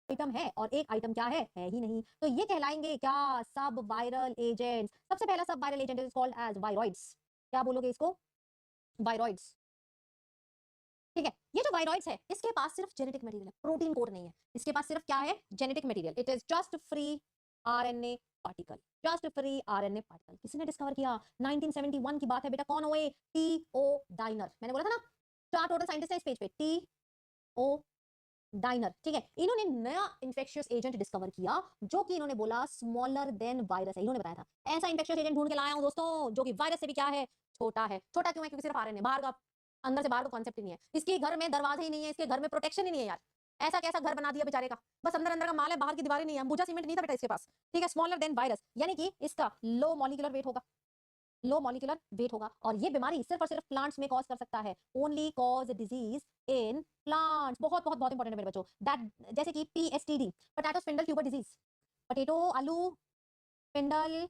Item है और एक आइटम क्या है ही नहीं, तो ये कहलाएंगे क्या, सब वायरल एजेंट्स। सबसे पहला सब viral agent is called as viroids. क्या बोलोगे इसको, वायरॉइड्स। ठीक है, ये जो वायरॉइड्स है इसके पास सिर्फ जेनेटिक मटेरियल है, प्रोटीन कोड नहीं है, इसके पास सिर्फ क्या है, genetic material. It is just free RNA particle, just free RNA particle. किसने डिस्कवर किया, 1971 की बात है बेटा। कौन हुए, टी.ओ. डाइनर। मैंने बोला था ना 4 टोटल साइंटिस्ट है इस पेज पे, टी.ओ. डाइनर। ठीक है, इन्होंने नया इन्फेक्शियस एजेंट डिस्कवर किया जो कि इन्होंने बोला स्मॉलर देन वायरस है। इन्होंने बताया था ऐसा इन्फेक्शियस एजेंट ढूंढ के लाया हूं दोस्तों जो कि वायरस से भी क्या है, छोटा है। छोटा क्यों है, क्योंकि सिर्फ आरएनए, बाहर का, अंदर से बाहर का कॉन्सेप्ट ही नहीं है। इसके घर में दरवाजे ही नहीं है, इसके घर में प्रोटेक्शन ही नहीं है यार। ऐसा कैसा घर बना दिया बेचारे का, बस अंदर अंदर का माल है, बाहर की दीवारें नहीं है। अंबुजा सीमेंट नहीं था बेटा इसके पास। ठीक है, स्मॉलर देन वायरस, यानी कि इसका लो मॉलिक्यूलर वेट होगा, लो मॉलिक्यूलर वेट होगा। और ये बीमारी सिर्फ और सिर्फ प्लांट्स में कॉज कर सकता है, only cause disease in plants. बहुत बहुत बहुत इंपॉर्टेंट है मेरे बच्चों, दैट जैसे कि PSTD, potato spindle tuber disease, potato आलू स्पिंडल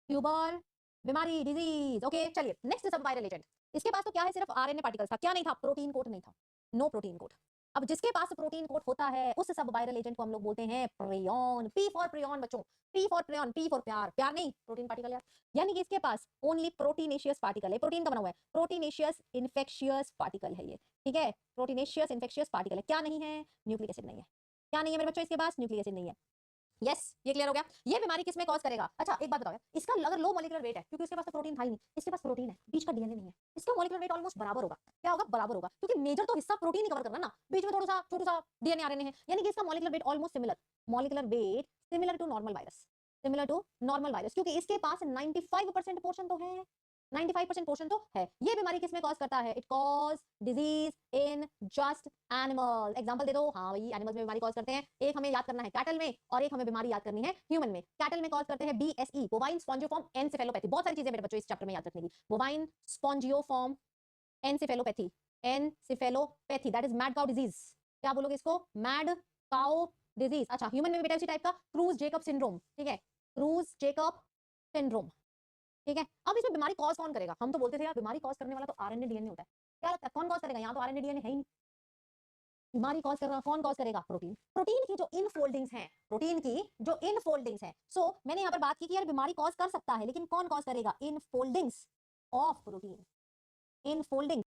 ट्यूबर बीमारी डिजीज। ओके चलिए नेक्स्ट सब वायरल एजेंट। इसके पास तो क्या है, सिर्फ आरएनए पार्टिकल्स था, क्या नहीं था, प्रोटीन कोड नहीं था, नो प्रोटीन कोड। अब जिसके पास प्रोटीन कोड होता है उस सब वायरल एजेंट को हम लोग बोलते हैं प्रियॉन, पी फॉर प्रियॉन बच्चों, P for prion, P for प्यार, प्यार नहीं प्रोटीन पार्टिकल यार। यानी कि इसके पास ओनली प्रोटीनेशियस पार्टिकल है, प्रोटीन का बना हुआ है, प्रोटीनेशियस इन्फेक्शियस पार्टिकल है ये। ठीक है, प्रोटीनेशियस इन्फेक्शियस पार्टिकल है, क्या नहीं है, न्यूक्लिक एसिड नहीं है। क्या नहीं है मेरे बच्चों इसके पास, न्यूक्लिक एसिड नहीं है। यस ये क्लियर हो गया। ये बीमारी किसमें कॉज करेगा, अच्छा एक बात बताओ, इसका अगर लो मॉलिक्यूलर वेट है, क्योंकि इसके पास तो प्रोटीन था ही नहीं, इसके पास प्रोटीन है, बीच का डीएनए नहीं है, इसका मॉलिक्यूलर वेट ऑलमोस्ट बराबर होगा। क्या होगा, बराबर होगा, क्योंकि मेजर तो हिस्सा प्रोटीन ही कवर करना ना, बीच में थोड़ा सा छोटा सा डीएनए आरएनए है, यानी कि इसका molecular weight almost similar, molecular weight similar to normal virus, similar to normal virus, क्योंकि इसके पास 95% पोर्शन तो है, 95% पोर्शन तो है। ये बीमारी किसमें कॉज करता है, it cause disease in just animal. Example दे दो, हाँ भाई एनिमल्स में बीमारी कॉज करते हैं, एक हमें याद करना है कैटल में और एक हमें बीमारी याद करनी है ह्यूमन में। कैटल में कॉज करते हैं बीएसई, बोवाइन स्पॉन्जियोफॉर्म एनसेफेलोपैथी। बहुत सारी चीजें मेरे बच्चों इस चैप्टर में याद रखने की, bovine spongiform encephalopathy, encephalopathy that is mad cow disease. क्या बोलोगे इसको, मैड काउ डिजीज। अच्छा ह्यूमन में भी बेटा इसी टाइप का, क्रूज जेकब सिंड्रोम। ठीक है, क्रूज जेकब सिंड्रोम। ठीक है, अब इसमें बीमारी कॉज कौन करेगा, हम तो बोलते थे यार बीमारी कॉज करने वाला तो आरएनए डीएनए होता है, क्या लगता है कौन कॉज करेगा, यहाँ तो आरएनए डीएनए है ही नहीं। बीमारी कॉज कर रहा कौन कॉज करेगा, प्रोटीन, प्रोटीन की जो इनफोल्डिंग्स हैं, प्रोटीन की जो इनफोल्डिंग्स हैं। सो मैंने यहाँ पर बात की कि यार बीमारी कॉज कर सकता है, लेकिन कौन कॉज करेगा, इनफोल्डिंग्स ऑफ प्रोटीन, इनफोल्डिंग